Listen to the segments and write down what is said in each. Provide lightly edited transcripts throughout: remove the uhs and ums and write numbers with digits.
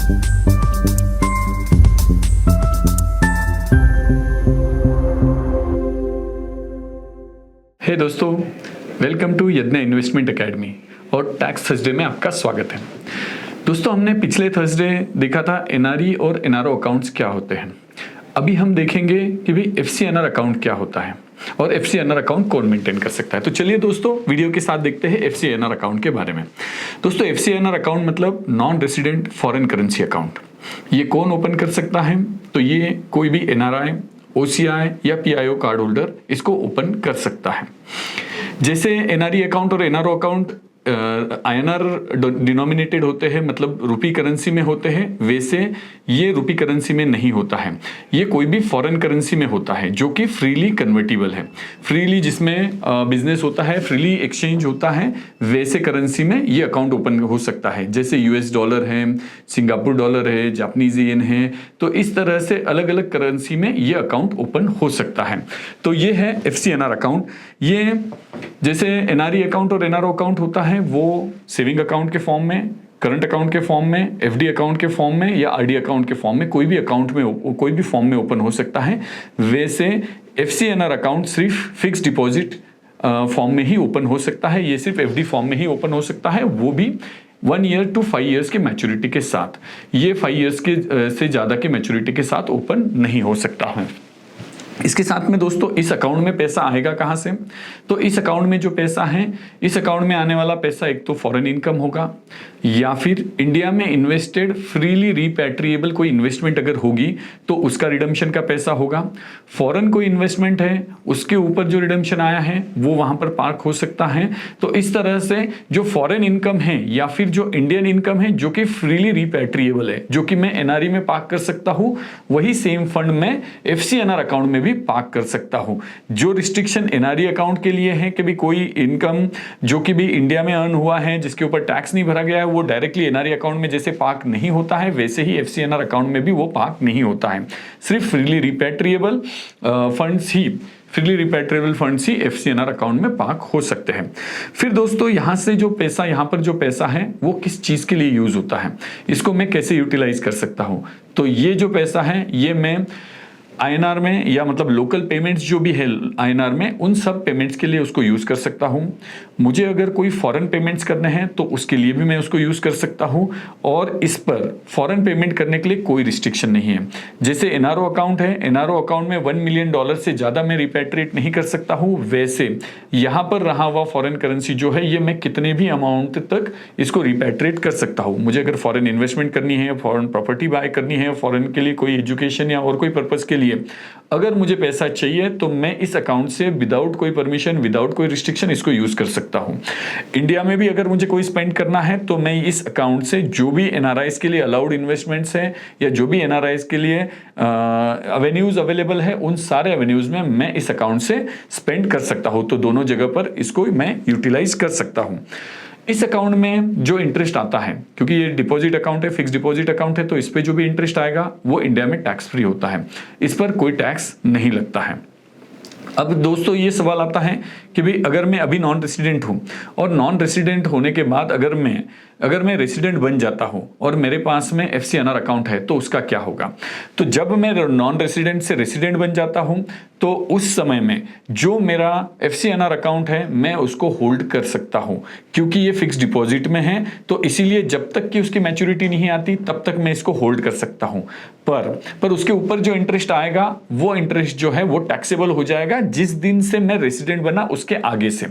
हे दोस्तों, welcome to यज्ञ investment academy और टैक्स थर्सडे में आपका स्वागत है। दोस्तों, हमने पिछले थर्सडे देखा था एनआरई और एनआरओ अकाउंट्स क्या होते हैं। अभी हम देखेंगे कि भाई एफसीएनआर अकाउंट क्या होता है और एफसीएनआर अकाउंट कौन मेंटेन कर सकता है। तो चलिए दोस्तों, वीडियो के साथ देखते हैं एफसीएनआर अकाउंट के बारे में। दोस्तों, एफसीएनआर अकाउंट मतलब non resident foreign currency account. ये कौन ओपन कर सकता है? तो ये कोई भी एनआरआई, ओसीआई या पीआईओ कार्ड होल्डर इसको ओपन कर सकता है। जैसे एनआरई अकाउंट और एनआरओ अकाउंट आईएनआर डिनोमिनेटेड होते हैं, मतलब रुपी करेंसी में होते हैं, वैसे ये रुपी करेंसी में नहीं होता है। ये कोई भी फॉरेन करेंसी में होता है जो कि फ्रीली कन्वर्टिबल है। फ्रीली जिसमें बिजनेस होता है, फ्रीली एक्सचेंज होता है, वैसे करेंसी में ये अकाउंट ओपन हो सकता है। जैसे यूएस डॉलर है, सिंगापुर डॉलर है, जापानीज येन है, तो इस तरह से अलग अलग करेंसी में ये अकाउंट ओपन हो सकता है। तो ये है एफसीएनआर अकाउंट। ये जैसे एनआरई अकाउंट और एनआरओ अकाउंट होता है वो सेविंग अकाउंट के फॉर्म में, करंट अकाउंट के फॉर्म में, एफडी अकाउंट के फॉर्म में या आरडी अकाउंट के फॉर्म में, कोई भी अकाउंट में, कोई भी फॉर्म में ओपन हो सकता है। वैसे एफसीएनआर अकाउंट सिर्फ फिक्स डिपॉजिट फॉर्म में ही ओपन हो सकता है। ये सिर्फ एफडी फॉर्म में ही ओपन हो सकता है, वो भी 1 ईयर to 5 ईयर्स के मैच्योरिटी के साथ। ये 5 ईयर्स के से ज्यादा के मैच्योरिटी के साथ ओपन नहीं हो सकता है। इसके साथ में दोस्तों, इस अकाउंट में पैसा आएगा कहां से? तो इस अकाउंट में जो पैसा है, इस अकाउंट में आने वाला पैसा एक तो फॉरेन इनकम होगा या फिर इंडिया में इन्वेस्टेड फ्रीली रिपैट्रिएबल कोई इन्वेस्टमेंट अगर होगी तो उसका रिडम्पशन का पैसा होगा। फॉरेन कोई इन्वेस्टमेंट है, उसके ऊपर जो रिडम्पशन आया है वो वहां पर पार्क हो सकता है। तो इस तरह से जो फॉरेन इनकम है या फिर जो इंडियन इनकम है जो कि फ्रीली रिपैट्रिएबल है, जो कि मैं एनआरई में पार्क कर सकता हूं, वही सेम फंड में एफसीएनआर अकाउंट में भी पार्क कर सकता हूं। जो रिस्ट्रिक्शन एनआरई अकाउंट के लिए है कि भी कोई इनकम जो कि भी इंडिया में अर्न हुआ है, जिसके ऊपर टैक्स नहीं भरा गया है, वो डायरेक्टली एनआरई अकाउंट में जैसे पार्क नहीं होता है, वैसे ही एफसीएनआर अकाउंट में भी वो पार्क नहीं होता है। सिर्फ फ्रीली रिपैट्रिएबल फंड्स ही एफसीएनआर अकाउंट में पार्क हो सकते हैं। फिर दोस्तों, यहां से जो पैसा, यहां पर जो पैसा है वो किस चीज के लिए यूज होता है, इसको मैं कैसे यूटिलाइज कर सकता हूं? तो ये जो पैसा है ये मैं आईएनआर में, या मतलब लोकल पेमेंट्स जो भी है आईएनआर में, उन सब पेमेंट्स के लिए उसको यूज कर सकता हूं। मुझे अगर कोई फॉरेन पेमेंट्स करने हैं तो उसके लिए भी मैं उसको यूज कर सकता हूं, और इस पर फॉरेन पेमेंट करने के लिए कोई रिस्ट्रिक्शन नहीं है। जैसे एनआरओ अकाउंट है, एनआरओ अकाउंट में $1 मिलियन से ज्यादा मैं रिपैट्रिएट नहीं कर सकता हूं, वैसे यहां पर रहा हुआ फॉरेन करेंसी जो है ये मैं कितने भी अमाउंट तक इसको रिपैट्रिएट कर सकता हूं। मुझे अगर फॉरेन इन्वेस्टमेंट करनी है, फॉरेन प्रॉपर्टी बाय करनी है, फॉरेन के लिए कोई एजुकेशन या और कोई पर्पज के लिए अगर मुझे पैसा चाहिए तो मैं इस अकाउंट से विदाउट कोई परमिशन, विदाउट कोई रिस्ट्रिक्शन इसको यूज कर सकता हूं। इंडिया में भी अगर मुझे कोई स्पेंड करना है तो मैं इस अकाउंट से जो भी एनआरआईज के लिए अलाउड इन्वेस्टमेंट्स हैं या जो भी एनआरआईज के लिए एवेन्यूज अवेलेबल है, उन सारे एवेन्यूज में मैं इस अकाउंट से स्पेंड कर सकता हूं। तो दोनों जगह पर इसको मैं यूटिलाइज कर सकता हूं। इस अकाउंट में जो इंटरेस्ट आता है, क्योंकि ये डिपॉजिट अकाउंट है, फिक्स डिपॉजिट अकाउंट है, तो इस पे जो भी इंटरेस्ट आएगा वो इंडिया में टैक्स फ्री होता है, इस पर कोई टैक्स नहीं लगता है। अब दोस्तों, ये सवाल आता है कि भाई अगर मैं अभी नॉन रेसिडेंट हूं और नॉन रेसिडेंट होने के बाद अगर मैं रेसिडेंट बन जाता हूं और मेरे पास में एफसीएनआर अकाउंट है तो उसका क्या होगा? तो जब मैं नॉन रेसिडेंट से रेसिडेंट बन जाता हूं तो उस समय में जो मेरा एफसीएनआर अकाउंट है मैं उसको होल्ड कर सकता हूं, क्योंकि ये फिक्स डिपॉजिट में है। तो इसीलिए जब तक कि उसकी मैच्योरिटी नहीं आती तब तक मैं इसको होल्ड कर सकता हूं। पर उसके ऊपर जो इंटरेस्ट आएगा वो इंटरेस्ट जो है वो टैक्सेबल हो जाएगा जिस दिन से मैं रेसिडेंट बना उसके आगे से।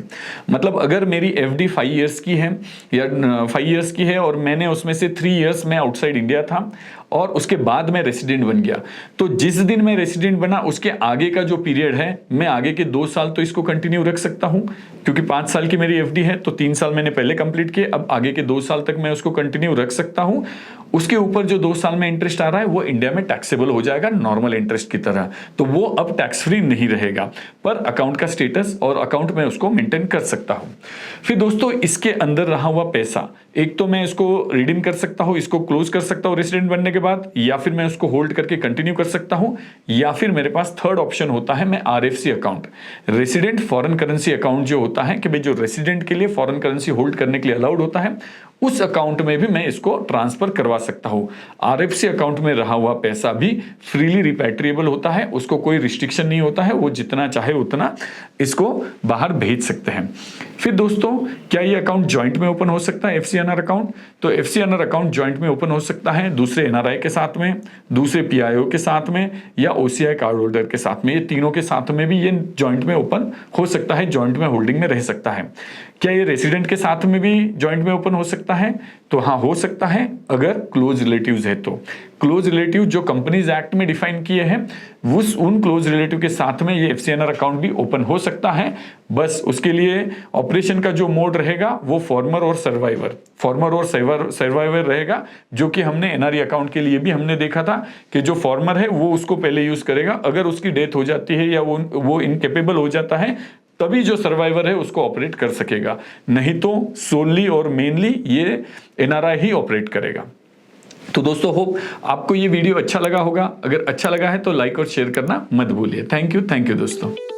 मतलब अगर मेरी एफडी 5 ईयर्स की है या 5 ईयर्स की है और मैंने उसमें से 3 ईयर्स में आउटसाइड इंडिया था और उसके बाद मैं रेसिडेंट बन गया, तो जिस दिन मैं रेसिडेंट बना उसके आगे का जो पीरियड है, मैं आगे के 2 साल तो इसको कंटिन्यू रख सकता हूं, क्योंकि 5 साल की मेरी एफडी है तो 3 साल मैंने पहले कंप्लीट किए, अब आगे के 2 साल तक मैं उसको कंटिन्यू रख सकता हूं। उसके ऊपर जो 2 साल में इंटरेस्ट आ रहा है वो इंडिया में टैक्सेबल हो जाएगा नॉर्मल इंटरेस्ट की तरह, तो वो अब टैक्स फ्री नहीं रहेगा, पर अकाउंट का स्टेटस और अकाउंट में उसको मेंटेन कर सकता हूं। फिर दोस्तों, इसके अंदर रहा हुआ पैसा, एक तो मैं इसको रिडीम कर सकता हूं, इसको क्लोज कर सकता हूं रेसिडेंट बनने के बाद, या फिर मैं उसको होल्ड करके कंटिन्यू कर सकता हूं, या फिर मेरे पास थर्ड ऑप्शन होता है, मैं RFC account, resident foreign currency account जो होता है कि भाई जो रेसिडेंट के लिए फॉरेन करेंसी होल्ड करने के लिए अलाउड होता है, उस अकाउंट में भी मैं इसको ट्रांसफर करवा सकता हूं। आरएफसी अकाउंट में रहा हुआ पैसा भी फ्रीली रिपैट्रिएबल होता है, उसको कोई रिस्ट्रिक्शन नहीं होता है, वो जितना चाहे उतना इसको बाहर भेज सकते हैं। फिर दोस्तों, क्या ये अकाउंट जॉइंट में ओपन हो सकता है एफसीएनआर अकाउंट? तो एफसीएनआर अकाउंट जॉइंट में ओपन हो सकता है दूसरे एनआरआई के साथ में, दूसरे पीआईओ के साथ में, या ओसीआई कार्ड होल्डर के साथ में। ये तीनों के साथ में भी ये जॉइंट में ओपन हो सकता है, जॉइंट में होल्डिंग में रह सकता है। क्या ये रेसिडेंट के साथ में भी जॉइंट में ओपन हो सकता है? तो हाँ, हो सकता है अगर क्लोज रिलेटिव्स है तो। क्लोज रिलेटिव जो कंपनीज एक्ट में डिफाइन किए हैं, उन क्लोज रिलेटिव के साथ में ये एफसीएनआर अकाउंट भी ओपन हो सकता है। बस उसके लिए ऑपरेशन का जो मोड रहेगा वो फॉर्मर और सर्वाइवर रहेगा, जो कि हमने एनआरई अकाउंट के लिए भी हमने देखा था कि जो फॉर्मर है वो उसको पहले यूज करेगा। अगर उसकी डेथ हो जाती है या वो इनकेपेबल हो जाता है, तभी जो सर्वाइवर है उसको ऑपरेट कर सकेगा, नहीं तो सोनली और मेनली ये एनआरआई ही ऑपरेट करेगा। तो दोस्तों, होप आपको ये वीडियो अच्छा लगा होगा। अगर अच्छा लगा है तो लाइक और शेयर करना मत भूलिए। थैंक यू दोस्तों।